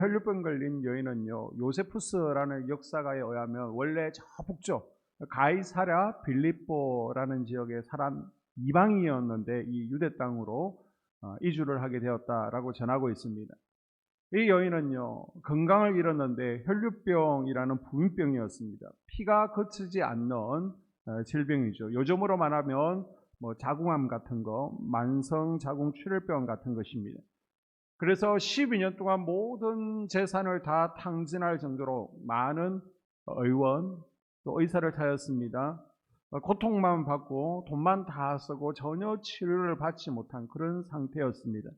혈류병 걸린 여인은요, 요세푸스라는 역사가에 의하면 원래 저 북쪽 가이사랴 빌립보라는 지역의 사람 이방인이었는데 이 유대 땅으로 이주를 하게 되었다라고 전하고 있습니다. 이 여인은요, 건강을 잃었는데 혈류병이라는 부인병이었습니다. 피가 거치지 않는 질병이죠. 요즘으로 말하면 뭐 자궁암 같은 거, 만성 자궁 출혈병 같은 것입니다. 그래서 12년 동안 모든 재산을 다 탕진할 정도로 많은 의원, 또 의사를 타였습니다. 고통만 받고 돈만 다 쓰고 전혀 치료를 받지 못한 그런 상태였습니다.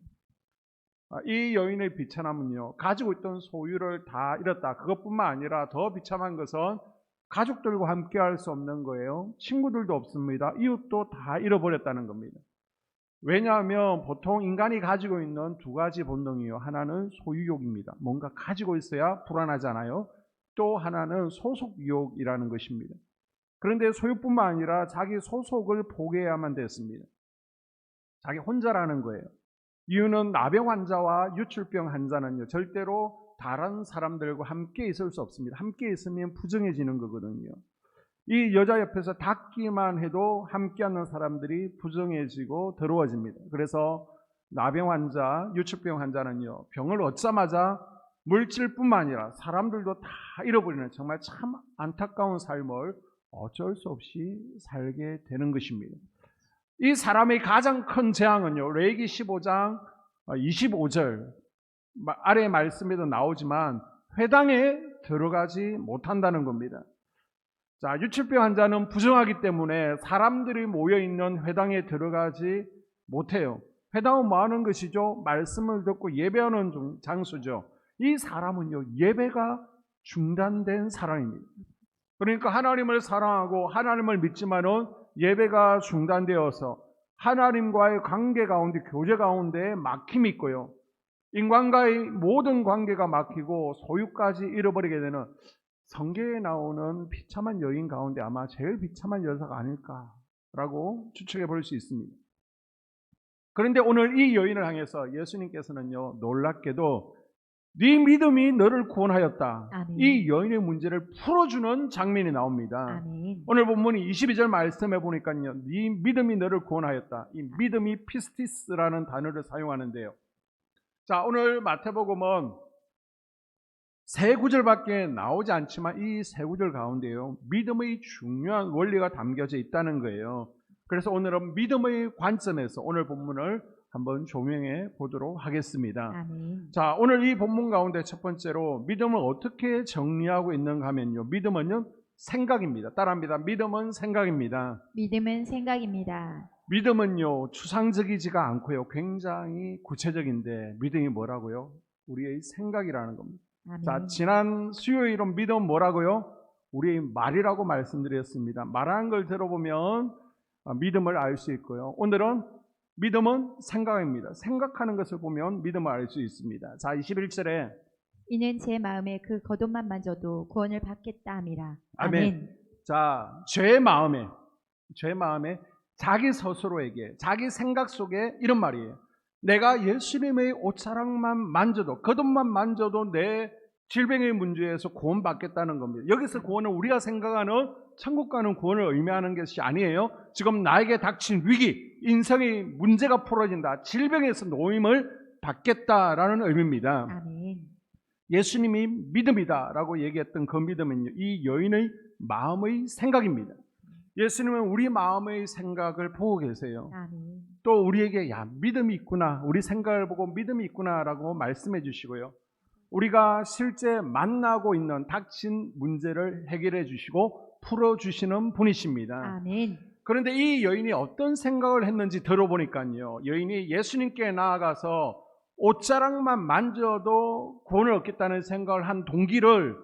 이 여인의 비참함은요, 가지고 있던 소유를 다 잃었다. 그것뿐만 아니라 더 비참한 것은 가족들과 함께 할 수 없는 거예요. 친구들도 없습니다. 이웃도 다 잃어버렸다는 겁니다. 왜냐하면 보통 인간이 가지고 있는 두 가지 본능이요. 하나는 소유욕입니다. 뭔가 가지고 있어야 불안하잖아요. 또 하나는 소속욕이라는 것입니다. 그런데 소유뿐만 아니라 자기 소속을 포기해야만 됐습니다. 자기 혼자라는 거예요. 이유는 나병 환자와 유출병 환자는요, 절대로 다른 사람들과 함께 있을 수 없습니다. 함께 있으면 부정해지는 거거든요. 이 여자 옆에서 닿기만 해도 함께 하는 사람들이 부정해지고 더러워집니다. 그래서 나병 환자, 유출병 환자는요, 병을 얻자마자 물질뿐만 아니라 사람들도 다 잃어버리는 정말 참 안타까운 삶을 어쩔 수 없이 살게 되는 것입니다. 이 사람의 가장 큰 재앙은요, 레위기 15장 25절 아래 말씀에도 나오지만 회당에 들어가지 못한다는 겁니다. 자, 유출병 환자는 부정하기 때문에 사람들이 모여있는 회당에 들어가지 못해요. 회당은 뭐 하는 것이죠? 말씀을 듣고 예배하는 장소죠. 이 사람은요, 예배가 중단된 사람입니다. 그러니까 하나님을 사랑하고 하나님을 믿지만은 예배가 중단되어서 하나님과의 관계 가운데, 교제 가운데 막힘이 있고요. 인간과의 모든 관계가 막히고 소유까지 잃어버리게 되는 성경에 나오는 비참한 여인 가운데 아마 제일 비참한 여자가 아닐까라고 추측해 볼 수 있습니다. 그런데 오늘 이 여인을 향해서 예수님께서는요, 놀랍게도 네 믿음이 너를 구원하였다. 아멘. 이 여인의 문제를 풀어주는 장면이 나옵니다. 아멘. 오늘 본문이 22절 말씀해 보니까요, 네 믿음이 너를 구원하였다. 이 믿음이 피스티스라는 단어를 사용하는데요. 자, 오늘 마태복음은 세 구절밖에 나오지 않지만 이 세 구절 가운데요, 믿음의 중요한 원리가 담겨져 있다는 거예요. 그래서 오늘은 믿음의 관점에서 오늘 본문을 한번 조명해 보도록 하겠습니다. 아멘. 자, 오늘 이 본문 가운데 첫 번째로 믿음을 어떻게 정리하고 있는가 하면요, 믿음은요, 생각입니다. 따라합니다. 믿음은 생각입니다. 믿음은 생각입니다. 믿음은요, 추상적이지가 않고요, 굉장히 구체적인데 믿음이 뭐라고요? 우리의 생각이라는 겁니다. 아멘. 자, 지난 수요일은 믿음은 뭐라고요? 우리의 말이라고 말씀드렸습니다. 말하는 걸 들어보면 믿음을 알 수 있고요. 오늘은 믿음은 생각입니다. 생각하는 것을 보면 믿음을 알 수 있습니다. 자, 21절에 이는 제 마음에 그 겉옷만 만져도 구원을 받겠다 함이라. 아멘. 아멘. 자, 죄의 마음에 자기 스스로에게, 자기 생각 속에 이런 말이에요. 내가 예수님의 옷자락만 만져도, 겉옷만 만져도 내 질병의 문제에서 구원받겠다는 겁니다. 여기서 구원은 우리가 생각하는 천국 가는 구원을 의미하는 것이 아니에요. 지금 나에게 닥친 위기, 인생의 문제가 풀어진다, 질병에서 노임을 받겠다라는 의미입니다. 아멘. 예수님이 믿음이다라고 얘기했던 그 믿음은요, 이 여인의 마음의 생각입니다. 예수님은 우리 마음의 생각을 보고 계세요. 아멘. 또 우리에게 야, 믿음이 있구나, 우리 생각을 보고 믿음이 있구나라고 말씀해 주시고요, 우리가 실제 만나고 있는 닥친 문제를 해결해 주시고 풀어주시는 분이십니다. 아멘. 그런데 이 여인이 어떤 생각을 했는지 들어보니까요, 여인이 예수님께 나아가서 옷자락만 만져도 구원을 얻겠다는 생각을 한 동기를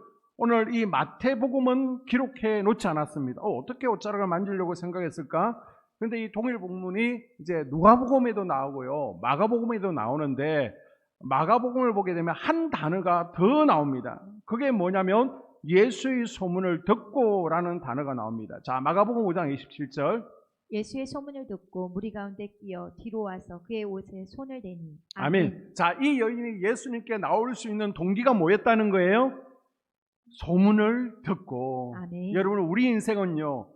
오늘 이 마태복음은 기록해 놓지 않았습니다. 어떻게 옷자락을 만지려고 생각했을까? 그런데 이 동일 본문이 이제 누가복음에도 나오고요, 마가복음에도 나오는데, 마가복음을 보게 되면 한 단어가 더 나옵니다. 그게 뭐냐면 예수의 소문을 듣고라는 단어가 나옵니다. 자, 마가복음 5장 27절 예수의 소문을 듣고 무리 가운데 끼어 뒤로 와서 그의 옷에 손을 대니. 아멘. 자, 이 여인이 예수님께 나올 수 있는 동기가 뭐였다는 거예요? 소문을 듣고. 아멘. 여러분, 우리 인생은요,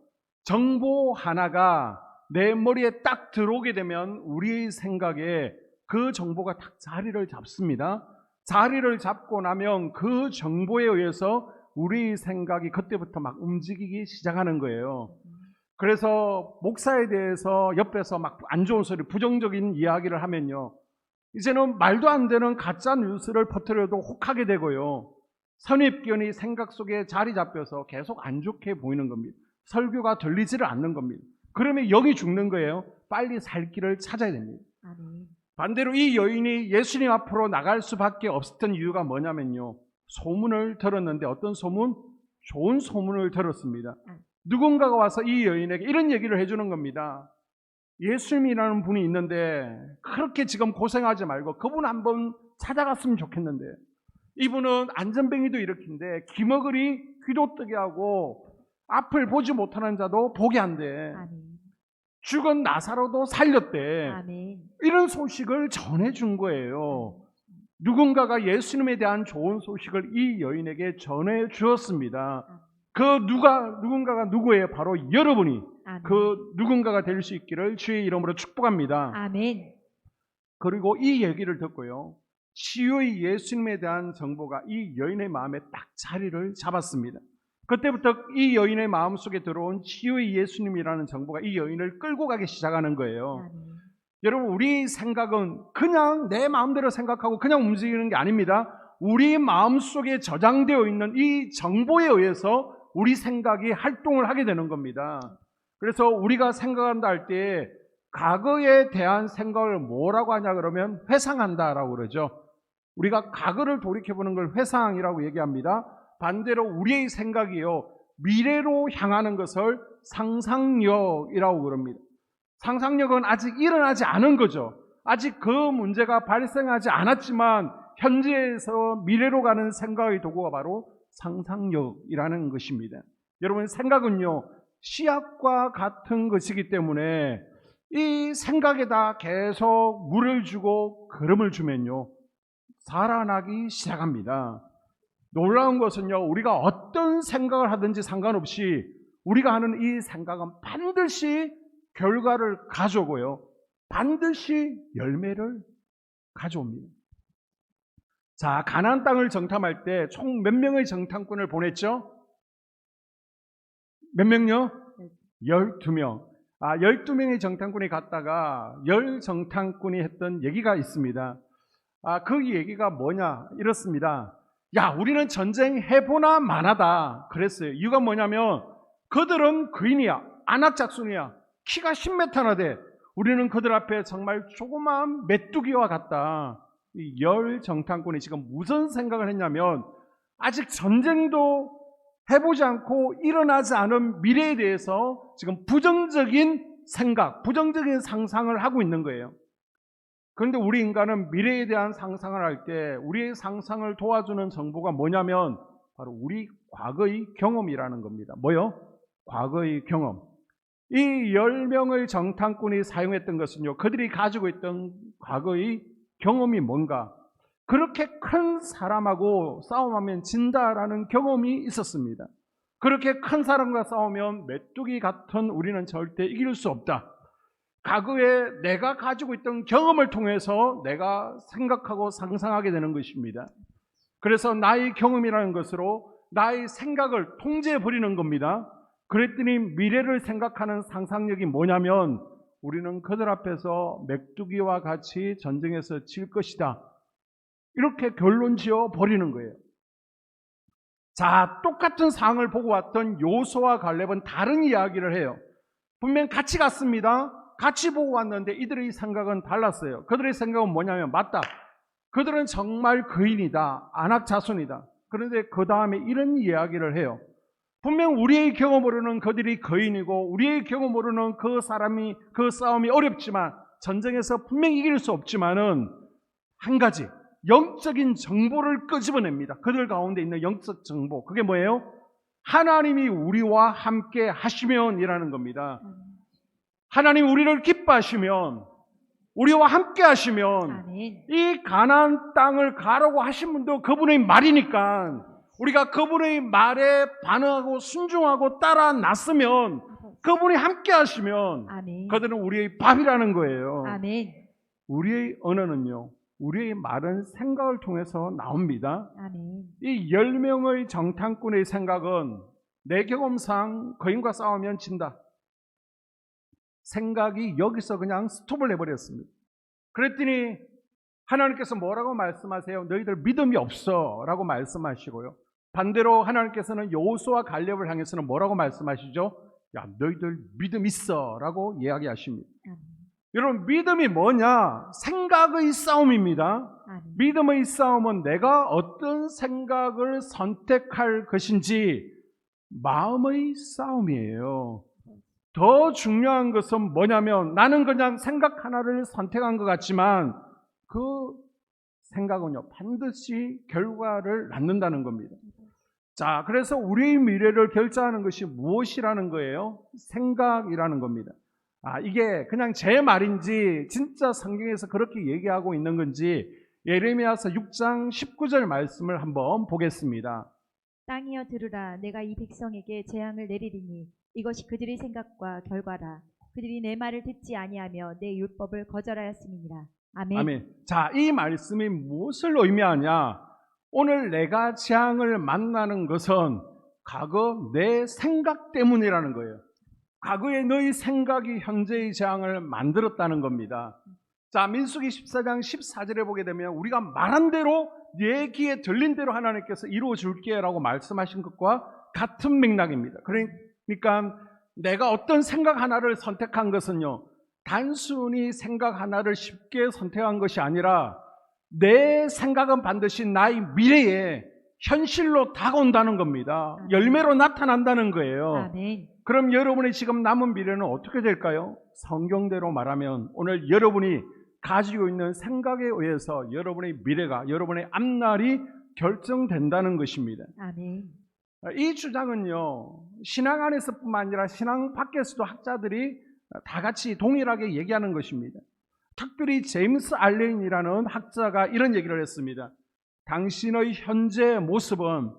정보 하나가 내 머리에 딱 들어오게 되면 우리의 생각에 그 정보가 딱 자리를 잡습니다. 자리를 잡고 나면 그 정보에 의해서 우리 생각이 그때부터 막 움직이기 시작하는 거예요. 그래서 목사에 대해서 옆에서 막 안 좋은 소리, 부정적인 이야기를 하면요, 이제는 말도 안 되는 가짜 뉴스를 퍼뜨려도 혹하게 되고요, 선입견이 생각 속에 자리 잡혀서 계속 안 좋게 보이는 겁니다. 설교가 들리지를 않는 겁니다. 그러면 영이 죽는 거예요. 빨리 살 길을 찾아야 됩니다. 아멘. 반대로 이 여인이 예수님 앞으로 나갈 수밖에 없었던 이유가 뭐냐면요, 소문을 들었는데, 어떤 소문? 좋은 소문을 들었습니다. 누군가가 와서 이 여인에게 이런 얘기를 해주는 겁니다. 예수님이라는 분이 있는데 그렇게 지금 고생하지 말고 그분 한번 찾아갔으면 좋겠는데, 이분은 안전뱅이도 일으킨데 기머거리 귀도 뜨게 하고 앞을 보지 못하는 자도 보게 한대. 아멘. 죽은 나사로도 살렸대. 아멘. 이런 소식을 전해준 거예요. 누군가가 예수님에 대한 좋은 소식을 이 여인에게 전해 주었습니다. 그 누군가가 누구예요? 바로 여러분이 아멘. 그 누군가가 될 수 있기를 주의 이름으로 축복합니다. 아멘. 그리고 이 얘기를 듣고요, 치유의 예수님에 대한 정보가 이 여인의 마음에 딱 자리를 잡았습니다. 그때부터 이 여인의 마음속에 들어온 치유의 예수님이라는 정보가 이 여인을 끌고 가기 시작하는 거예요. 아멘. 여러분, 우리 생각은 그냥 내 마음대로 생각하고 그냥 움직이는 게 아닙니다. 우리 마음속에 저장되어 있는 이 정보에 의해서 우리 생각이 활동을 하게 되는 겁니다. 그래서 우리가 생각한다 할 때 과거에 대한 생각을 뭐라고 하냐 그러면 회상한다라고 그러죠. 우리가 과거를 돌이켜보는 걸 회상이라고 얘기합니다. 반대로 우리의 생각이요, 미래로 향하는 것을 상상력이라고 그럽니다. 상상력은 아직 일어나지 않은 거죠. 아직 그 문제가 발생하지 않았지만 현재에서 미래로 가는 생각의 도구가 바로 상상력이라는 것입니다. 여러분, 생각은요, 씨앗과 같은 것이기 때문에 이 생각에다 계속 물을 주고 거름을 주면요, 살아나기 시작합니다. 놀라운 것은요, 우리가 어떤 생각을 하든지 상관없이 우리가 하는 이 생각은 반드시 결과를 가져오고요, 반드시 열매를 가져옵니다. 자, 가나안 땅을 정탐할 때 총 몇 명의 정탐꾼을 보냈죠? 몇 명요? 12명. 12명의 정탐꾼이 갔다가 10정탐꾼이 했던 얘기가 있습니다. 그 얘기가 뭐냐? 이렇습니다. 야, 우리는 전쟁 해보나 마나다 그랬어요. 이유가 뭐냐면 그들은 거인이야, 안악작순이야, 키가 10m나 돼. 우리는 그들 앞에 정말 조그마한 메뚜기와 같다. 이 10정탐꾼이 지금 무슨 생각을 했냐면, 아직 전쟁도 해보지 않고 일어나지 않은 미래에 대해서 지금 부정적인 생각, 부정적인 상상을 하고 있는 거예요. 그런데 우리 인간은 미래에 대한 상상을 할 때 우리의 상상을 도와주는 정보가 뭐냐면 바로 우리 과거의 경험이라는 겁니다. 뭐요? 과거의 경험. 이 10명의 정탐꾼이 사용했던 것은요, 그들이 가지고 있던 과거의 경험이 뭔가, 그렇게 큰 사람하고 싸움하면 진다라는 경험이 있었습니다. 그렇게 큰 사람과 싸우면 메뚜기 같은 우리는 절대 이길 수 없다. 과거에 내가 가지고 있던 경험을 통해서 내가 생각하고 상상하게 되는 것입니다. 그래서 나의 경험이라는 것으로 나의 생각을 통제해버리는 겁니다. 그랬더니 미래를 생각하는 상상력이 뭐냐면 우리는 그들 앞에서 메뚜기와 같이 전쟁에서 질 것이다, 이렇게 결론 지어 버리는 거예요. 자, 똑같은 상황을 보고 왔던 요수와 갈렙은 다른 이야기를 해요. 분명 같이 갔습니다. 같이 보고 왔는데 이들의 생각은 달랐어요. 그들의 생각은 뭐냐면, 맞다, 그들은 정말 거인이다, 안악 자손이다. 그런데 그 다음에 이런 이야기를 해요. 분명 우리의 경험으로는 그들이 거인이고 우리의 경험으로는 그 싸움이 어렵지만 전쟁에서 분명히 이길 수 없지만은 한 가지 영적인 정보를 끄집어냅니다. 그들 가운데 있는 영적 정보, 그게 뭐예요? 하나님이 우리와 함께 하시면이라는 겁니다. 하나님 우리를 기뻐하시면, 우리와 함께 하시면, 아멘. 이 가나안 땅을 가라고 하신 분도 그분의 말이니까 우리가 그분의 말에 반응하고 순종하고 따라 났으면, 그분이 함께 하시면 아멘. 그들은 우리의 밥이라는 거예요. 아멘. 우리의 언어는요, 우리의 말은 생각을 통해서 나옵니다. 아멘. 이 10명의 정탐꾼의 생각은 내 경험상 거인과 싸우면 진다. 생각이 여기서 그냥 스톱을 해버렸습니다. 그랬더니 하나님께서 뭐라고 말씀하세요? 너희들 믿음이 없어 라고 말씀하시고요. 반대로 하나님께서는 여호수아와 갈렙을 향해서는 뭐라고 말씀하시죠? 야, 너희들 믿음 있어 라고 이야기하십니다. 아멘. 여러분, 믿음이 뭐냐? 생각의 싸움입니다. 아멘. 믿음의 싸움은 내가 어떤 생각을 선택할 것인지 마음의 싸움이에요. 더 중요한 것은 뭐냐면, 나는 그냥 생각 하나를 선택한 것 같지만 그 생각은요, 반드시 결과를 낳는다는 겁니다. 자, 그래서 우리의 미래를 결정하는 것이 무엇이라는 거예요? 생각이라는 겁니다. 이게 그냥 제 말인지 진짜 성경에서 그렇게 얘기하고 있는 건지 예레미야서 6장 19절 말씀을 한번 보겠습니다. 땅이여 들으라. 내가 이 백성에게 재앙을 내리리니 이것이 그들의 생각과 결과라. 그들이 내 말을 듣지 아니하며 내 율법을 거절하였음이니라. 아멘. 아멘. 자, 이 말씀이 무엇을 의미하냐? 오늘 내가 재앙을 만나는 것은 과거 내 생각 때문이라는 거예요. 과거의 너희 생각이 현재의 재앙을 만들었다는 겁니다. 자, 민수기 14장 14절에 보게 되면 우리가 말한 대로 내 귀에 들린 대로 하나님께서 이루어 줄게 라고 말씀하신 것과 같은 맥락입니다. 그러니까 내가 어떤 생각 하나를 선택한 것은요, 단순히 생각 하나를 쉽게 선택한 것이 아니라 내 생각은 반드시 나의 미래에 현실로 다가온다는 겁니다. 열매로 나타난다는 거예요. 아멘. 그럼 여러분의 지금 남은 미래는 어떻게 될까요? 성경대로 말하면 오늘 여러분이 가지고 있는 생각에 의해서 여러분의 미래가, 여러분의 앞날이 결정된다는 것입니다. 아멘. 이 주장은요, 신앙 안에서뿐만 아니라 신앙 밖에서도 학자들이 다 같이 동일하게 얘기하는 것입니다. 특별히 제임스 알렌이라는 학자가 이런 얘기를 했습니다. 당신의 현재 모습은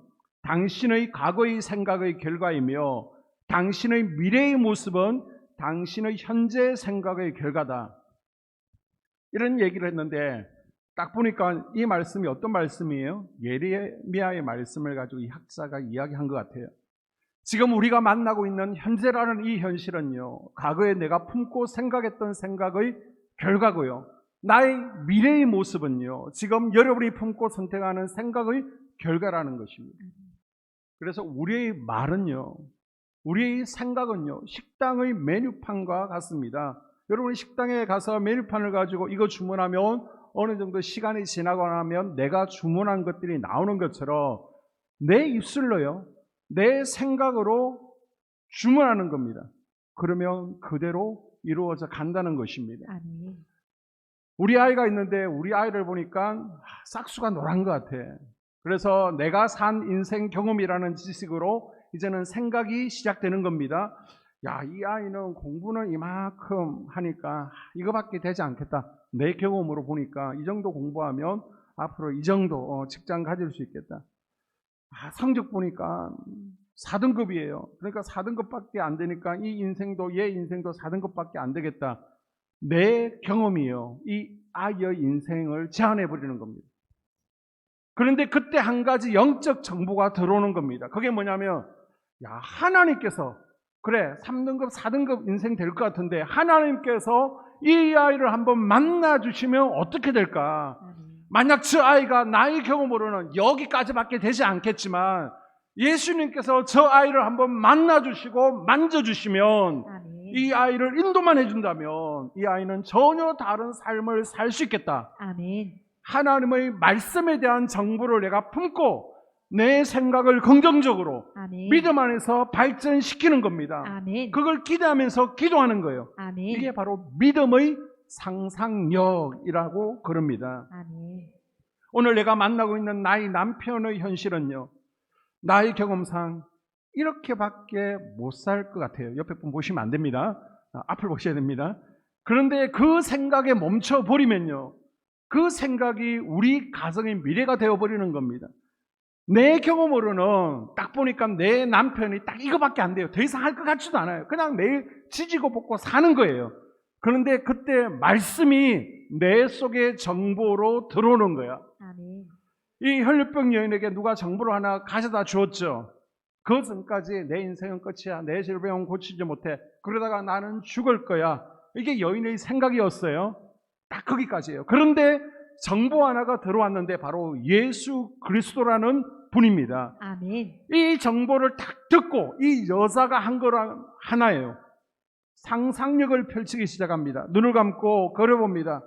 당신의 과거의 생각의 결과이며 당신의 미래의 모습은 당신의 현재 생각의 결과다. 이런 얘기를 했는데 딱 보니까 이 말씀이 어떤 말씀이에요? 예레미야의 말씀을 가지고 이 학자가 이야기한 것 같아요. 지금 우리가 만나고 있는 현재라는 이 현실은요, 과거에 내가 품고 생각했던 생각의 결과고요, 나의 미래의 모습은요, 지금 여러분이 품고 선택하는 생각의 결과라는 것입니다. 그래서 우리의 말은요, 우리의 생각은요, 식당의 메뉴판과 같습니다. 여러분이 식당에 가서 메뉴판을 가지고 이거 주문하면 어느 정도 시간이 지나고 나면 내가 주문한 것들이 나오는 것처럼 내 입술로요, 내 생각으로 주문하는 겁니다. 그러면 그대로 이루어져 간다는 것입니다. 아멘. 우리 아이가 있는데 우리 아이를 보니까 싹수가 노란 것 같아. 그래서 내가 산 인생 경험이라는 지식으로 이제는 생각이 시작되는 겁니다. 야, 이 아이는 공부는 이만큼 하니까 이거밖에 되지 않겠다. 내 경험으로 보니까 이 정도 공부하면 앞으로 이 정도 직장 가질 수 있겠다. 성적 보니까 4등급이에요. 그러니까 4등급밖에 안 되니까 이 인생도 얘 인생도 4등급밖에 안 되겠다. 내 경험이요, 이 아이의 인생을 제한해 버리는 겁니다. 그런데 그때 한 가지 영적 정보가 들어오는 겁니다. 그게 뭐냐면, 야, 하나님께서 그래 3등급 4등급 인생 될 것 같은데 하나님께서 이 아이를 한번 만나 주시면 어떻게 될까? 만약 저 아이가 나의 경험으로는 여기까지밖에 되지 않겠지만 예수님께서 저 아이를 한번 만나 주시고 만져 주시면, 이 아이를 인도만 해준다면 이 아이는 전혀 다른 삶을 살 수 있겠다. 아멘. 하나님의 말씀에 대한 정보를 내가 품고 내 생각을 긍정적으로 아멘. 믿음 안에서 발전시키는 겁니다. 아멘. 그걸 기대하면서 기도하는 거예요. 아멘. 이게 바로 믿음의 상상력이라고 그럽니다. 아멘. 오늘 내가 만나고 있는 나의 남편의 현실은요, 나의 경험상 이렇게밖에 못 살 것 같아요. 옆에 분 보시면 안 됩니다. 앞을 보셔야 됩니다. 그런데 그 생각에 멈춰버리면요, 그 생각이 우리 가정의 미래가 되어버리는 겁니다. 내 경험으로는 딱 보니까 내 남편이 딱 이거밖에 안 돼요. 더 이상 할 것 같지도 않아요. 그냥 매일 지지고 볶고 사는 거예요. 그런데 그때 말씀이 내 속에 정보로 들어오는 거야. 아멘. 이 혈류병 여인에게 누가 정보를 하나 가져다 주었죠. 그 전까지 내 인생은 끝이야. 내 질병은 고치지 못해. 그러다가 나는 죽을 거야. 이게 여인의 생각이었어요. 딱 거기까지예요. 그런데 정보 하나가 들어왔는데 바로 예수 그리스도라는 분입니다. 아멘. 이 정보를 딱 듣고 이 여자가 한 거랑 하나예요. 상상력을 펼치기 시작합니다. 눈을 감고 걸어봅니다.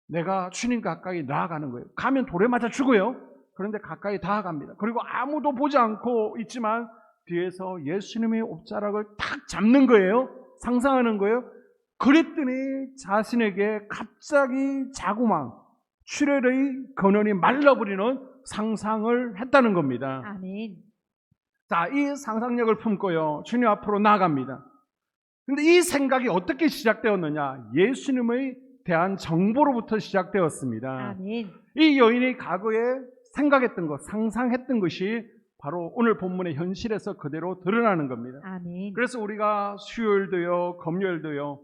내가 주님 가까이 나아가는 거예요. 가면 돌에 맞아 죽어요. 그런데 가까이 다가갑니다. 그리고 아무도 보지 않고 있지만 뒤에서 예수님의 옷자락을 탁 잡는 거예요. 상상하는 거예요. 그랬더니 자신에게 갑자기 자구망, 출혈의 근원이 말라버리는 상상을 했다는 겁니다. 아멘. 자, 이 상상력을 품고요, 주님 앞으로 나아갑니다. 근데 이 생각이 어떻게 시작되었느냐? 예수님의 대한 정보로부터 시작되었습니다. 아멘. 이 여인이 과거에 생각했던 것, 상상했던 것이 바로 오늘 본문의 현실에서 그대로 드러나는 겁니다. 아멘. 그래서 우리가 수요일도요, 금요일도요,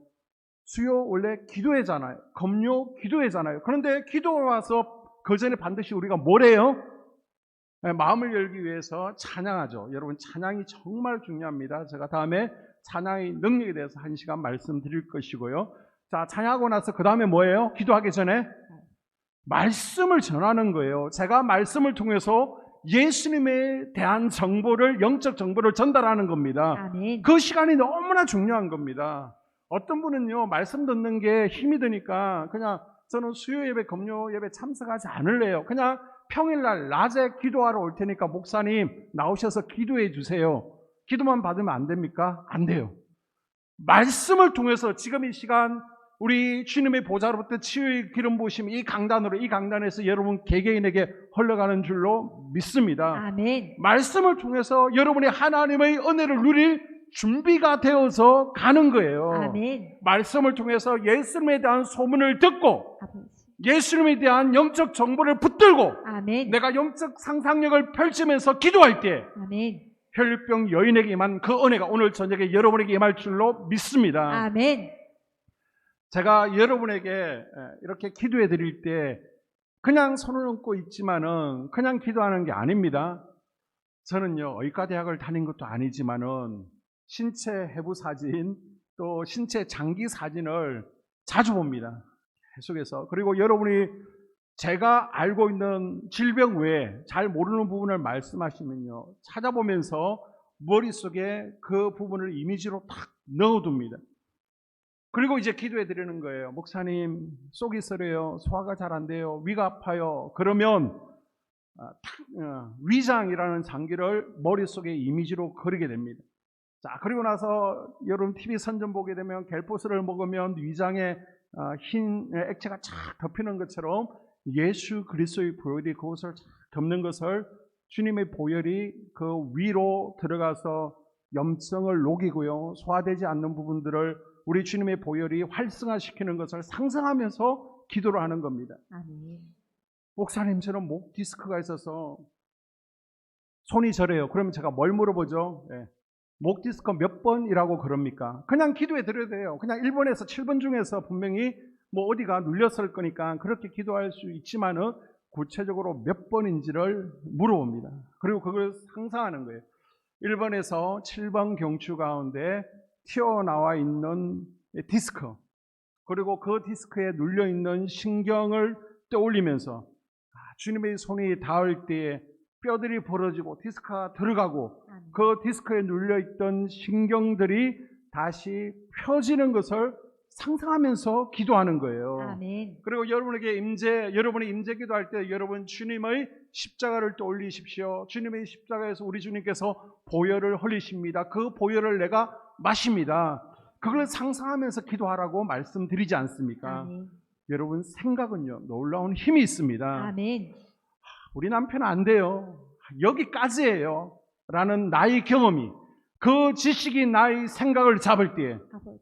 수요 원래 기도회잖아요. 금요 기도회잖아요. 그런데 기도에 와서 그 전에 반드시 우리가 뭘 해요? 마음을 열기 위해서 찬양하죠. 여러분, 찬양이 정말 중요합니다. 제가 다음에 찬양의 능력에 대해서 1시간 말씀드릴 것이고요. 자, 찬양하고 나서 그 다음에 뭐예요? 기도하기 전에 말씀을 전하는 거예요. 제가 말씀을 통해서 예수님에 대한 정보를, 영적 정보를 전달하는 겁니다. 아멘. 그 시간이 너무나 중요한 겁니다. 어떤 분은요, 말씀 듣는 게 힘이 드니까 그냥 저는 수요 예배, 금요 예배 참석하지 않을래요. 그냥 평일날 낮에 기도하러 올 테니까 목사님 나오셔서 기도해 주세요. 기도만 받으면 안 됩니까? 안 돼요. 말씀을 통해서 지금 이 시간 우리 주님의 보좌로부터 치유의 기름 부으심이 이 강단에서 여러분 개개인에게 흘러가는 줄로 믿습니다. 아멘. 말씀을 통해서 여러분이 하나님의 은혜를 누릴 준비가 되어서 가는 거예요. 아멘. 말씀을 통해서 예수님에 대한 소문을 듣고 아버지. 예수님에 대한 영적 정보를 붙들고 아멘. 내가 영적 상상력을 펼치면서 기도할 때 아멘. 혈류병 여인에게 임한 그 은혜가 오늘 저녁에 여러분에게 임할 줄로 믿습니다. 아멘. 제가 여러분에게 이렇게 기도해 드릴 때 그냥 손을 얹고 있지만은 그냥 기도하는 게 아닙니다. 저는요, 의과대학을 다닌 것도 아니지만은 신체 해부 사진, 또 신체 장기 사진을 자주 봅니다. 계속해서. 그리고 여러분이 제가 알고 있는 질병 외에 잘 모르는 부분을 말씀하시면요, 찾아보면서 머릿속에 그 부분을 이미지로 탁 넣어둡니다. 그리고 이제 기도해 드리는 거예요. 목사님, 속이 쓰려요. 소화가 잘 안 돼요. 위가 아파요. 그러면 위장이라는 장기를 머릿속에 이미지로 그리게 됩니다. 자, 그리고 나서 여러분 TV 선전 보게 되면 갤포스를 먹으면 위장에 흰 액체가 쫙 덮이는 것처럼 예수 그리스도의 보혈이 그것을 쫙 덮는 것을, 주님의 보혈이 그 위로 들어가서 염증을 녹이고요, 소화되지 않는 부분들을 우리 주님의 보혈이 활성화시키는 것을 상상하면서 기도를 하는 겁니다. 아멘. 목사님, 저는 목 디스크가 있어서 손이 저래요. 그러면 제가 뭘 물어보죠? 목 디스크 몇 번이라고 그럽니까? 그냥 기도해 드려야 돼요. 그냥 1번에서 7번 중에서 분명히 뭐 어디가 눌렸을 거니까 그렇게 기도할 수 있지만은 구체적으로 몇 번인지를 물어봅니다. 그리고 그걸 상상하는 거예요. 1번에서 7번 경추 가운데 튀어나와 있는 디스크, 그리고 그 디스크에 눌려있는 신경을 떠올리면서 주님의 손이 닿을 때에 뼈들이 벌어지고 디스크가 들어가고 그 디스크에 눌려있던 신경들이 다시 펴지는 것을 상상하면서 기도하는 거예요. 아멘. 그리고 여러분이 임재 기도할 때 여러분 주님의 십자가를 떠올리십시오. 주님의 십자가에서 우리 주님께서 보혈을 흘리십니다. 그 보혈을 내가 마십니다. 그걸 상상하면서 기도하라고 말씀드리지 않습니까? 아멘. 여러분, 생각은요, 놀라운 힘이 있습니다. 아멘. 우리 남편은 안 돼요. 여기까지예요. 라는 나의 경험이, 그 지식이 나의 생각을 잡을 때 아버지.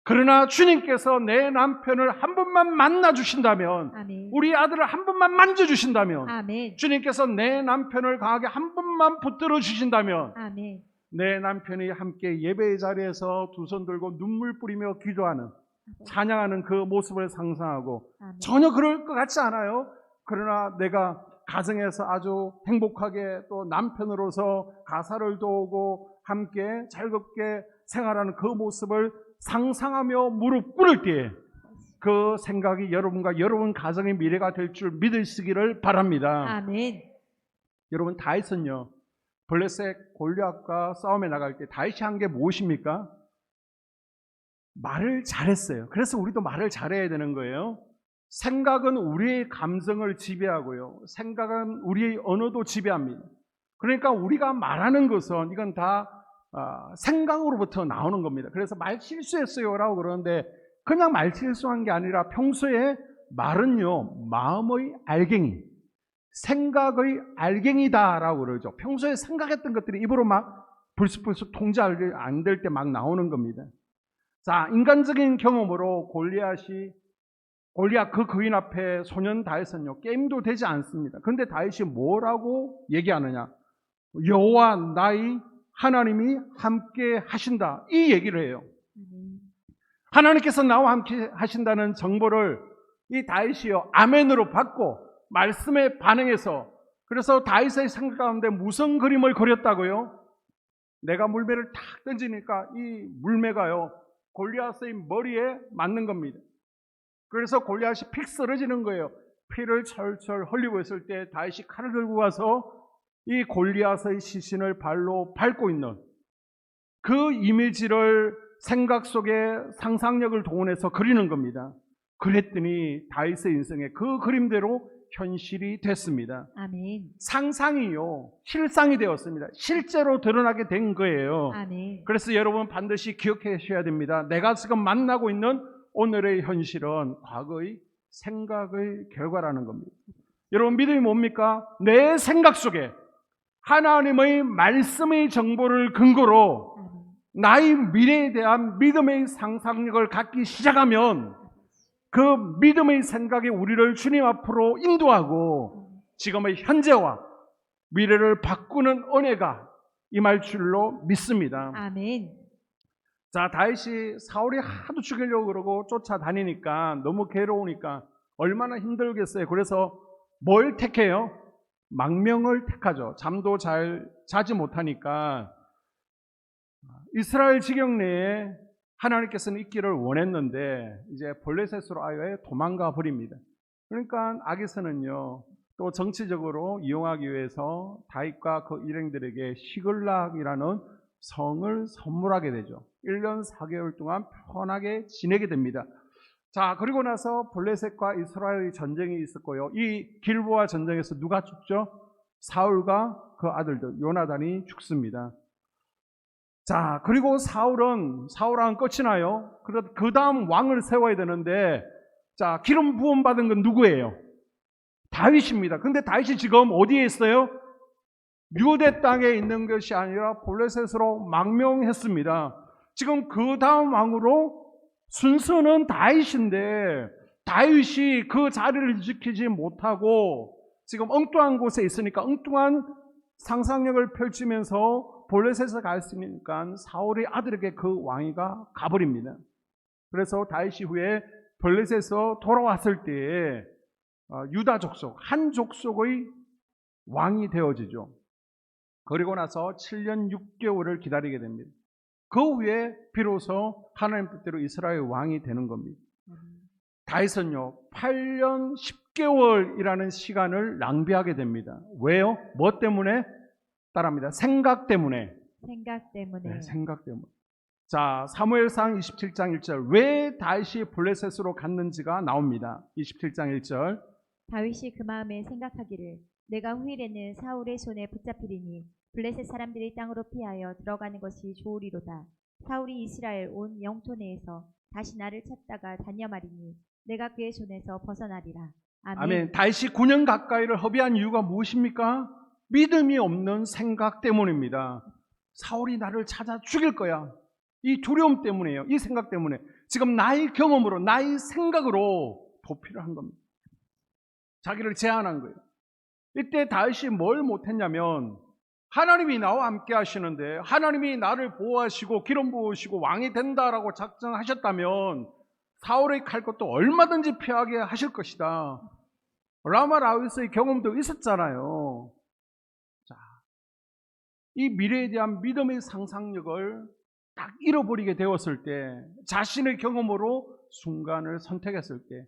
그러나 주님께서 내 남편을 한 번만 만나 주신다면, 아멘. 우리 아들을 한 번만 만져 주신다면, 아멘. 주님께서 내 남편을 강하게 한 번만 붙들어 주신다면, 아멘. 내 남편이 함께 예배의 자리에서 두 손 들고 눈물 뿌리며 기도하는, 찬양하는 그 모습을 상상하고, 아멘. 전혀 그럴 것 같지 않아요? 그러나 내가 가정에서 아주 행복하게 또 남편으로서 가사를 도우고 함께 즐겁게 생활하는 그 모습을 상상하며 무릎 꿇을 때에 그 생각이 여러분과 여러분 가정의 미래가 될 줄 믿으시기를 바랍니다. 아멘. 여러분, 다윗은요, 블레셋 골리앗과 싸움에 나갈 때 다윗이 한 게 무엇입니까? 말을 잘했어요. 그래서 우리도 말을 잘해야 되는 거예요. 생각은 우리의 감정을 지배하고요, 생각은 우리의 언어도 지배합니다. 그러니까 우리가 말하는 것은 이건 다 생각으로부터 나오는 겁니다. 그래서 말 실수했어요 라고 그러는데, 그냥 말 실수한 게 아니라 평소에 말은요, 마음의 알갱이, 생각의 알갱이다라고 그러죠. 평소에 생각했던 것들이 입으로 막 불쑥불쑥 통제 안 될 때 막 나오는 겁니다. 자, 인간적인 경험으로 골리앗 그 거인 앞에 소년 다윗은요, 게임도 되지 않습니다. 그런데 다윗이 뭐라고 얘기하느냐? 여호와 나의 하나님이 함께 하신다, 이 얘기를 해요. 하나님께서 나와 함께 하신다는 정보를 이 다윗이요, 아멘으로 받고 말씀에 반응해서, 그래서 다윗의 생각 가운데 무슨 그림을 그렸다고요? 내가 물매를 탁 던지니까 이 물매가요, 골리앗의 머리에 맞는 겁니다. 그래서 골리앗이 픽 쓰러지는 거예요. 피를 철철 흘리고 있을 때 다윗이 칼을 들고 가서 이 골리앗의 시신을 발로 밟고 있는 그 이미지를 생각 속에 상상력을 동원해서 그리는 겁니다. 그랬더니 다윗의 인생에 그 그림대로 현실이 됐습니다. 아멘. 상상이요, 실상이 되었습니다. 실제로 드러나게 된 거예요. 아멘. 그래서 여러분 반드시 기억하셔야 됩니다. 내가 지금 만나고 있는 오늘의 현실은 과거의 생각의 결과라는 겁니다. 여러분, 믿음이 뭡니까? 내 생각 속에 하나님의 말씀의 정보를 근거로 나의 미래에 대한 믿음의 상상력을 갖기 시작하면 그 믿음의 생각이 우리를 주님 앞으로 인도하고 지금의 현재와 미래를 바꾸는 은혜가 임할 줄로 믿습니다. 아멘. 자, 다윗이 사울이 하도 죽이려고 그러고 쫓아다니니까 너무 괴로우니까 얼마나 힘들겠어요. 그래서 뭘 택해요? 망명을 택하죠. 잠도 잘 자지 못하니까. 이스라엘 지경 내에 하나님께서는 있기를 원했는데 이제 블레셋으로 아예 도망가 버립니다. 그러니까 아기스는요, 또 정치적으로 이용하기 위해서 다윗과 그 일행들에게 시글락이라는 성을 선물하게 되죠. 1년 4개월 동안 편하게 지내게 됩니다. 자, 그리고 나서 블레셋과 이스라엘의 전쟁이 있었고요. 이 길보아 전쟁에서 누가 죽죠? 사울과 그 아들들 요나단이 죽습니다. 자, 그리고 사울은 끝이 나요. 그 다음 왕을 세워야 되는데, 자, 기름 부음 받은 건 누구예요? 다윗입니다. 근데 다윗이 지금 어디에 있어요? 유대 땅에 있는 것이 아니라 블레셋으로 망명했습니다. 지금 그 다음 왕으로 순서는 다윗인데 다윗이 그 자리를 지키지 못하고 지금 엉뚱한 곳에 있으니까 엉뚱한 상상력을 펼치면서 블레셋에 갈 수 있으니까 사울의 아들에게 그 왕위가 가버립니다. 그래서 다윗이 후에 블레셋에서 돌아왔을 때에 유다 족속, 한 족속의 왕이 되어지죠. 그리고 나서 7년 6개월을 기다리게 됩니다. 그 후에 비로소 하나님 뜻대로 이스라엘 왕이 되는 겁니다. 다윗은요, 8년 10개월이라는 시간을 낭비하게 됩니다. 왜요? 뭐 때문에? 따라합니다. 생각 때문에. 생각 때문에. 네, 생각 때문에. 자, 사무엘상 27장 1절. 왜 다윗이 블레셋으로 갔는지가 나옵니다. 27장 1절. 다윗이 그 마음에 생각하기를 내가 후일에는 사울의 손에 붙잡히리니 블레셋 사람들이 땅으로 피하여 들어가는 것이 좋으리로다. 사울이 이스라엘 온 영토 내에서 다시 나를 찾다가 단념하리니 내가 그의 손에서 벗어나리라. 아멘. 아멘. 다윗이 9년 가까이를 허비한 이유가 무엇입니까? 믿음이 없는 생각 때문입니다. 사울이 나를 찾아 죽일 거야. 이 두려움 때문이에요. 이 생각 때문에. 지금 나의 경험으로, 나의 생각으로 도피를 한 겁니다. 자기를 제한한 거예요. 이때 다윗이 뭘 못했냐면, 하나님이 나와 함께 하시는데, 하나님이 나를 보호하시고 기름 부으시고 왕이 된다라고 작정하셨다면 사울의 칼 것도 얼마든지 피하게 하실 것이다. 라마 라윗의 경험도 있었잖아요. 자, 이 미래에 대한 믿음의 상상력을 딱 잃어버리게 되었을 때, 자신의 경험으로 순간을 선택했을 때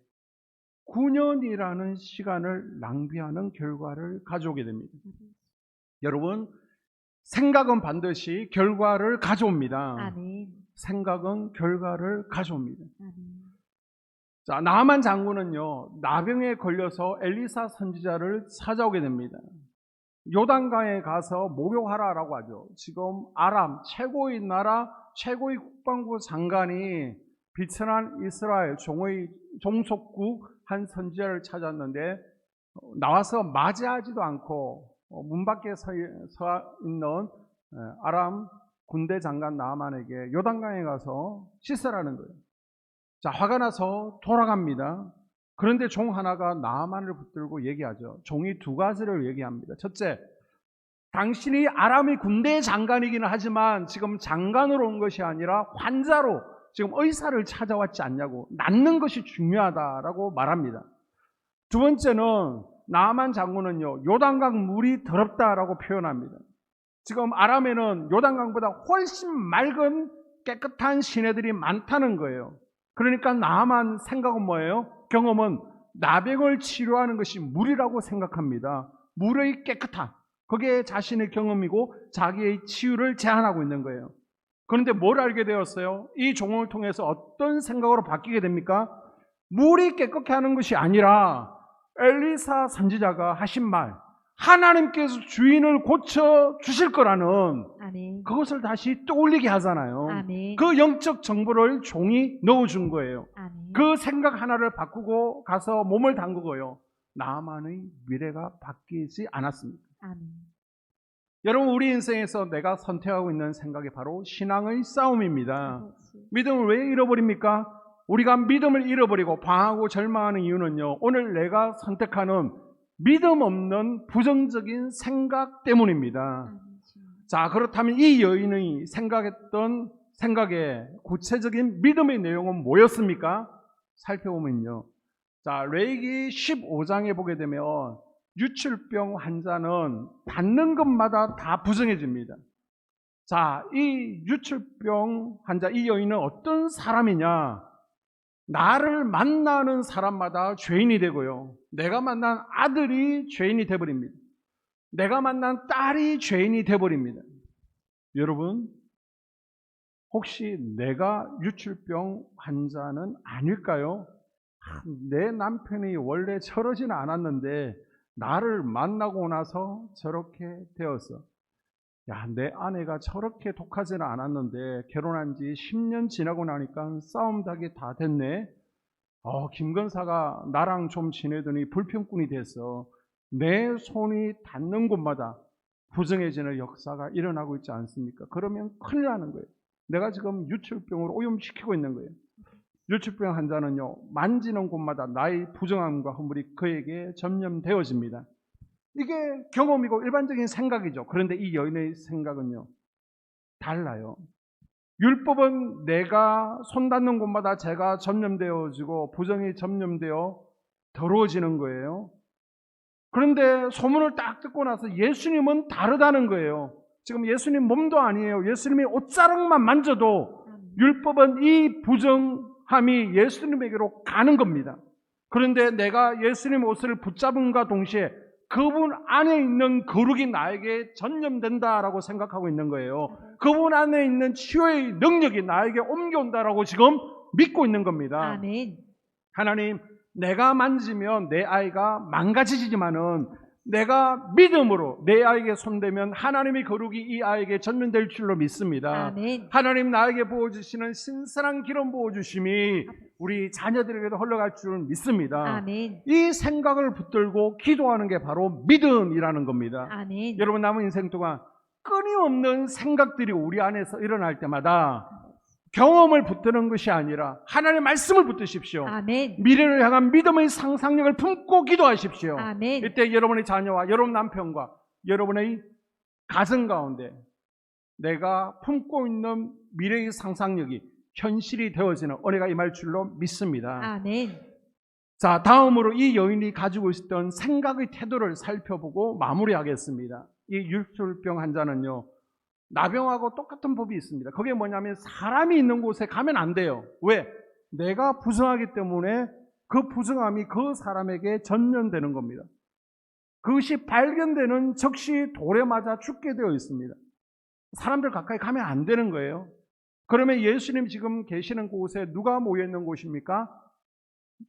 9년이라는 시간을 낭비하는 결과를 가져오게 됩니다. 여러분, 생각은 반드시 결과를 가져옵니다. 아멘. 생각은 결과를 가져옵니다. 아멘. 자, 나만 장군은요, 나병에 걸려서 엘리사 선지자를 찾아오게 됩니다. 요단강에 가서 목욕하라라고 하죠. 지금 아람 최고의 나라, 최고의 국방부 장관이 비천한 이스라엘 종속국 한 선지자를 찾았는데, 나와서 맞이하지도 않고 문 밖에 서 있는 아람 군대 장관 나아만에게 요단강에 가서 씻으라는 거예요. 자, 화가 나서 돌아갑니다. 그런데 종 하나가 나아만을 붙들고 얘기하죠. 종이 두 가지를 얘기합니다. 첫째, 당신이 아람의 군대 장관이기는 하지만 지금 장관으로 온 것이 아니라 환자로 지금 의사를 찾아왔지 않냐고, 낫는 것이 중요하다라고 말합니다. 두 번째는 나아만 장군은요, 요단강 물이 더럽다라고 표현합니다. 지금 아람에는 요단강보다 훨씬 맑은 깨끗한 시내들이 많다는 거예요. 그러니까 나아만 생각은 뭐예요? 경험은 나병을 치료하는 것이 물이라고 생각합니다. 물의 깨끗함, 그게 자신의 경험이고 자기의 치유를 제한하고 있는 거예요. 그런데 뭘 알게 되었어요? 이 종을 통해서 어떤 생각으로 바뀌게 됩니까? 물이 깨끗게 하는 것이 아니라 엘리사 선지자가 하신 말, 하나님께서 주인을 고쳐 주실 거라는 아멘. 그것을 다시 떠올리게 하잖아요. 아멘. 그 영적 정보를 종이 넣어준 거예요. 아멘. 그 생각 하나를 바꾸고 가서 몸을 담그고요, 나만의 미래가 바뀌지 않았습니다. 아멘. 여러분, 우리 인생에서 내가 선택하고 있는 생각이 바로 신앙의 싸움입니다. 믿음을 왜 잃어버립니까? 우리가 믿음을 잃어버리고 방황하고 절망하는 이유는요, 오늘 내가 선택하는 믿음 없는 부정적인 생각 때문입니다. 자, 그렇다면 이 여인이 생각했던 생각의 구체적인 믿음의 내용은 뭐였습니까? 살펴보면요, 자, 레위기 15장에 보게 되면 유출병 환자는 받는 것마다 다 부정해집니다. 자, 이 유출병 환자, 이 여인은 어떤 사람이냐? 나를 만나는 사람마다 죄인이 되고요, 내가 만난 아들이 죄인이 되어버립니다. 내가 만난 딸이 죄인이 되어버립니다. 여러분, 혹시 내가 유출병 환자는 아닐까요? 내 남편이 원래 저러지는 않았는데 나를 만나고 나서 저렇게 되었어. 야, 내 아내가 저렇게 독하지는 않았는데 결혼한 지 10년 지나고 나니까 싸움닭이 다 됐네. 김건사가 나랑 좀 지내더니 불평꾼이 됐어. 내 손이 닿는 곳마다 부정해지는 역사가 일어나고 있지 않습니까? 그러면 큰일 나는 거예요. 내가 지금 유출병으로 오염시키고 있는 거예요. 유출병 환자는요, 만지는 곳마다 나의 부정함과 허물이 그에게 전염되어집니다. 이게 경험이고 일반적인 생각이죠. 그런데 이 여인의 생각은요, 달라요. 율법은 내가 손 닿는 곳마다 죄가 전염되어지고 부정이 전염되어 더러워지는 거예요. 그런데 소문을 딱 듣고 나서 예수님은 다르다는 거예요. 지금 예수님 몸도 아니에요. 예수님이 옷자락만 만져도 율법은 이 부정함이 예수님에게로 가는 겁니다. 그런데 내가 예수님 옷을 붙잡음과 동시에 그분 안에 있는 거룩이 나에게 전염된다라고 생각하고 있는 거예요. 그분 안에 있는 치유의 능력이 나에게 옮겨온다라고 지금 믿고 있는 겁니다. 아멘. 하나님, 내가 만지면 내 아이가 망가지지만은 내가 믿음으로 내 아이에게 손대면 하나님의 거룩이 이 아이에게 전면될 줄로 믿습니다. 아멘. 하나님, 나에게 부어주시는 신선한 기름 부어주심이 우리 자녀들에게도 흘러갈 줄 믿습니다. 아멘. 이 생각을 붙들고 기도하는 게 바로 믿음이라는 겁니다. 아멘. 여러분, 남은 인생 동안 끊임없는 생각들이 우리 안에서 일어날 때마다 경험을 붙드는 것이 아니라 하나님의 말씀을 붙드십시오. 아멘. 미래를 향한 믿음의 상상력을 품고 기도하십시오. 아멘. 이때 여러분의 자녀와 여러분 남편과 여러분의 가정 가운데 내가 품고 있는 미래의 상상력이 현실이 되어지는 은혜가 임할 줄로 믿습니다. 아멘. 자, 다음으로 이 여인이 가지고 있었던 생각의 태도를 살펴보고 마무리하겠습니다. 이 율술병 환자는요, 나병하고 똑같은 법이 있습니다. 그게 뭐냐면 사람이 있는 곳에 가면 안 돼요. 왜? 내가 부정하기 때문에 그 부정함이 그 사람에게 전염되는 겁니다. 그것이 발견되는 즉시 돌에 맞아 죽게 되어 있습니다. 사람들 가까이 가면 안 되는 거예요. 그러면 예수님 지금 계시는 곳에 누가 모여 있는 곳입니까?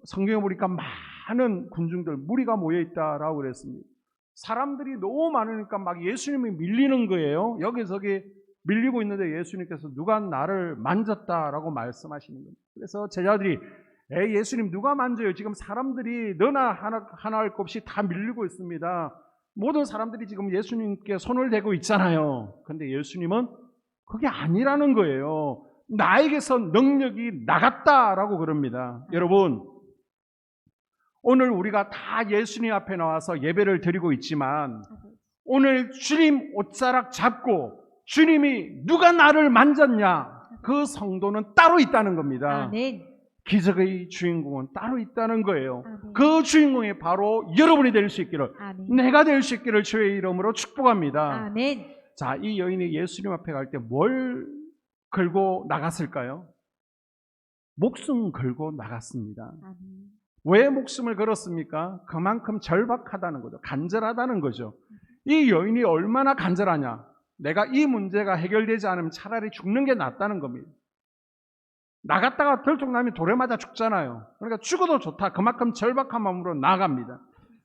성경에 보니까 많은 군중들, 무리가 모여 있다라고 그랬습니다. 사람들이 너무 많으니까 막 예수님이 밀리는 거예요. 여기저기 밀리고 있는데 예수님께서 누가 나를 만졌다라고 말씀하시는 겁니다. 그래서 제자들이 예수님 누가 만져요? 지금 사람들이 너나 하나 할 것 없이 다 밀리고 있습니다. 모든 사람들이 지금 예수님께 손을 대고 있잖아요. 그런데 예수님은 그게 아니라는 거예요. 나에게서 능력이 나갔다라고 그럽니다. 여러분, 오늘 우리가 다 예수님 앞에 나와서 예배를 드리고 있지만 오늘 주님 옷자락 잡고 주님이 누가 나를 만졌냐? 그 성도는 따로 있다는 겁니다. 아멘. 기적의 주인공은 따로 있다는 거예요. 아멘. 그 주인공이 바로 여러분이 될 수 있기를, 아멘. 내가 될 수 있기를 주의 이름으로 축복합니다. 아멘. 자, 이 여인이 예수님 앞에 갈 때 뭘 걸고 나갔을까요? 목숨 걸고 나갔습니다. 아멘. 왜 목숨을 걸었습니까? 그만큼 절박하다는 거죠. 간절하다는 거죠. 이 여인이 얼마나 간절하냐? 내가 이 문제가 해결되지 않으면 차라리 죽는 게 낫다는 겁니다. 나갔다가 들통나면 돌에 맞아 죽잖아요. 그러니까 죽어도 좋다. 그만큼 절박한 마음으로 나갑니다.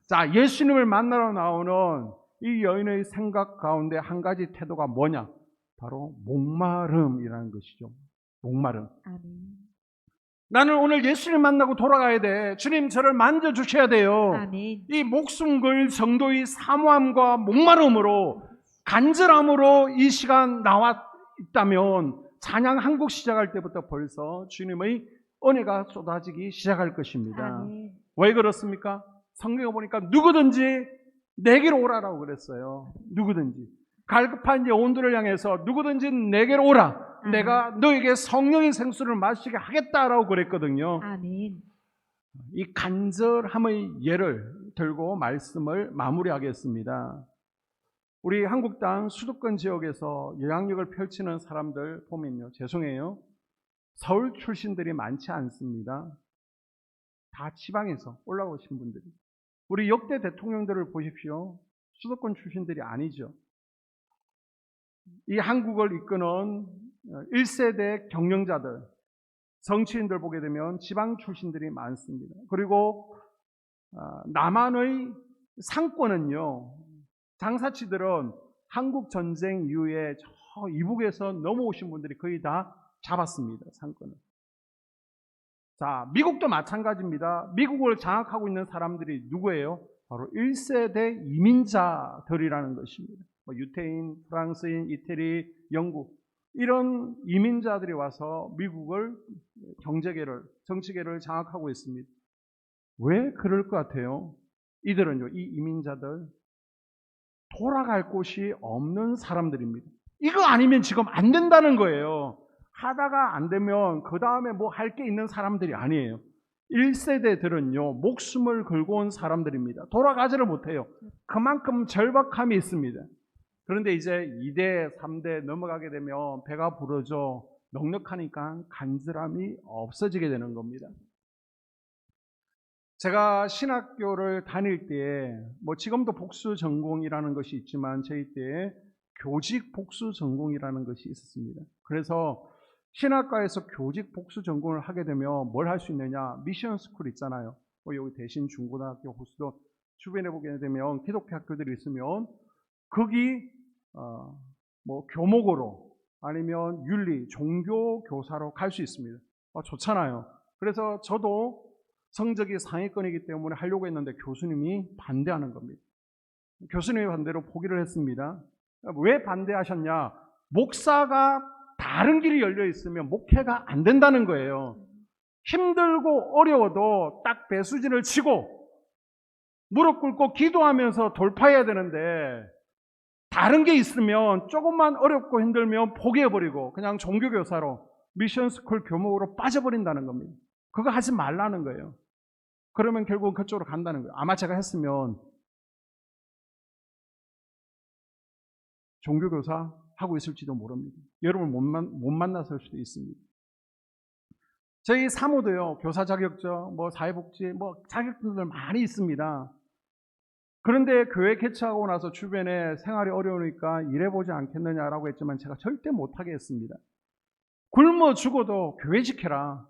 자, 예수님을 만나러 나오는 이 여인의 생각 가운데 한 가지 태도가 뭐냐? 바로 목마름이라는 것이죠. 목마름. 아멘. 나는 오늘 예수님 만나고 돌아가야 돼. 주님 저를 만져주셔야 돼요. 아멘. 이 목숨 걸 정도의 사모함과 목마름으로, 간절함으로 이 시간 나와 있다면 찬양 한 곡 시작할 때부터 벌써 주님의 은혜가 쏟아지기 시작할 것입니다. 아멘. 왜 그렇습니까? 성경에 보니까 누구든지 내게로 오라라고 그랬어요. 누구든지. 갈급한 영혼들을 향해서 누구든지 내게로 오라. 내가 너에게 성령의 생수를 마시게 하겠다라고 그랬거든요. 아멘. 이 간절함의 예를 들고 말씀을 마무리하겠습니다. 우리 한국 땅 수도권 지역에서 영향력을 펼치는 사람들 보면요, 죄송해요, 서울 출신들이 많지 않습니다. 다 지방에서 올라오신 분들이. 우리 역대 대통령들을 보십시오. 수도권 출신들이 아니죠. 이 한국을 이끄는 1세대 경영자들, 정치인들 보게 되면 지방 출신들이 많습니다. 그리고 남한의 상권은요, 장사치들은 한국 전쟁 이후에 저 이북에서 넘어오신 분들이 거의 다 잡았습니다. 상권을. 자, 미국도 마찬가지입니다. 미국을 장악하고 있는 사람들이 누구예요? 바로 1세대 이민자들이라는 것입니다. 유태인, 프랑스인, 이태리, 영국, 이런 이민자들이 와서 미국을 경제계를, 정치계를 장악하고 있습니다. 왜 그럴 것 같아요? 이들은요, 이 이민자들 돌아갈 곳이 없는 사람들입니다. 이거 아니면 지금 안 된다는 거예요. 하다가 안 되면 그 다음에 뭐 할 게 있는 사람들이 아니에요. 1세대들은요, 목숨을 걸고 온 사람들입니다. 돌아가지를 못해요. 그만큼 절박함이 있습니다. 그런데 이제 2대, 3대 넘어가게 되면 배가 부러져 넉넉하니까 간절함이 없어지게 되는 겁니다. 제가 신학교를 다닐 때에, 뭐 지금도 복수 전공이라는 것이 있지만 저희 때에 교직 복수 전공이라는 것이 있었습니다. 그래서 신학과에서 교직 복수 전공을 하게 되면 뭘 할 수 있느냐? 미션 스쿨 있잖아요. 여기 대신 중고등학교, 호수도 주변에 보게 되면 기독교 학교들이 있으면 거기 뭐 교목으로 아니면 윤리, 종교 교사로 갈 수 있습니다. 좋잖아요. 그래서 저도 성적이 상위권이기 때문에 하려고 했는데 교수님이 반대하는 겁니다. 교수님의 반대로 포기를 했습니다. 왜 반대하셨냐? 목사가 다른 길이 열려 있으면 목회가 안 된다는 거예요. 힘들고 어려워도 딱 배수진을 치고 무릎 꿇고 기도하면서 돌파해야 되는데 다른 게 있으면 조금만 어렵고 힘들면 포기해버리고 그냥 종교교사로 미션스쿨 교목으로 빠져버린다는 겁니다. 그거 하지 말라는 거예요. 그러면 결국 그쪽으로 간다는 거예요. 아마 제가 했으면 종교교사 하고 있을지도 모릅니다. 여러분 못 만났을 수도 있습니다. 저희 사모도요, 교사 자격증, 사회복지, 자격증들 많이 있습니다. 그런데 교회 개최하고 나서 주변에 생활이 어려우니까 일해보지 않겠느냐라고 했지만 제가 절대 못하게 했습니다. 굶어 죽어도 교회 지켜라.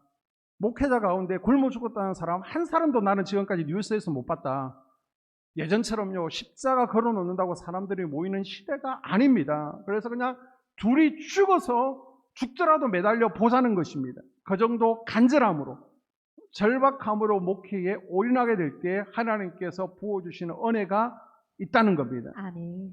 목회자 가운데 굶어 죽었다는 사람 한 사람도 나는 지금까지 뉴스에서 못 봤다. 예전처럼요, 십자가 걸어놓는다고 사람들이 모이는 시대가 아닙니다. 그래서 그냥 둘이 죽더라도 매달려 보자는 것입니다. 그 정도 간절함으로, 절박함으로 목회에 올인하게 될 때 하나님께서 부어주시는 은혜가 있다는 겁니다. 아멘.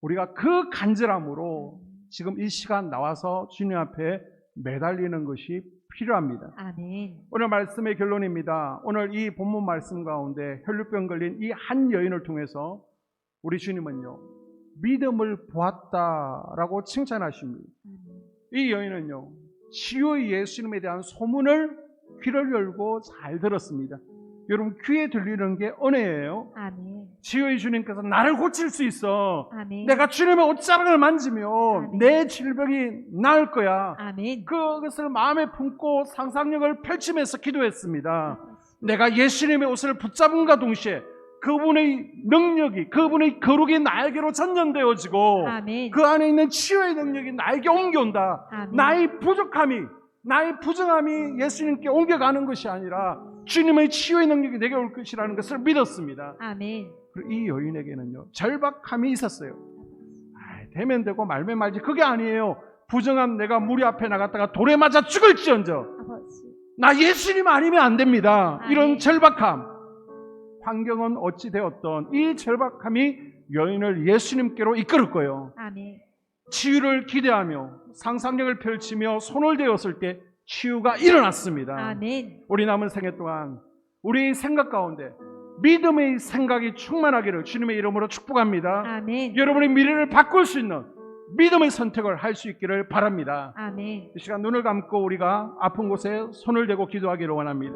우리가 그 간절함으로 지금 이 시간 나와서 주님 앞에 매달리는 것이 필요합니다. 아멘. 오늘 말씀의 결론입니다. 오늘 이 본문 말씀 가운데 혈루병 걸린 이 한 여인을 통해서 우리 주님은요, 믿음을 보았다라고 칭찬하십니다. 이 여인은요, 치유의 예수님에 대한 소문을 귀를 열고 잘 들었습니다. 여러분, 귀에 들리는 게 은혜예요. 아멘. 치유의 주님께서 나를 고칠 수 있어. 아멘. 내가 주님의 옷자락을 만지면 아멘. 내 질병이 나을 거야. 아멘. 그것을 마음에 품고 상상력을 펼치면서 기도했습니다. 내가 예수님의 옷을 붙잡은가 동시에 그분의 능력이, 그분의 거룩이 나에게로 전염되어지고 아멘. 그 안에 있는 치유의 능력이 나에게 옮겨온다. 아멘. 나의 부족함이, 나의 부정함이 예수님께 옮겨가는 것이 아니라 주님의 치유의 능력이 내게 올 것이라는 것을 믿었습니다. 아멘. 그리고 이 여인에게는요, 절박함이 있었어요. 되면 되고 말면 말지, 그게 아니에요. 부정한 내가 무리 앞에 나갔다가 돌에 맞아 죽을지언정 아버지. 나 예수님 아니면 안 됩니다. 아멘. 이런 절박함, 환경은 어찌 되었던 이 절박함이 여인을 예수님께로 이끌을 거예요. 아멘. 치유를 기대하며 상상력을 펼치며 손을 대었을 때 치유가 일어났습니다. 아멘. 우리 남은 생애 동안 우리 생각 가운데 믿음의 생각이 충만하기를 주님의 이름으로 축복합니다. 아멘. 여러분의 미래를 바꿀 수 있는 믿음의 선택을 할 수 있기를 바랍니다. 아멘. 이 시간 눈을 감고 우리가 아픈 곳에 손을 대고 기도하기를 원합니다.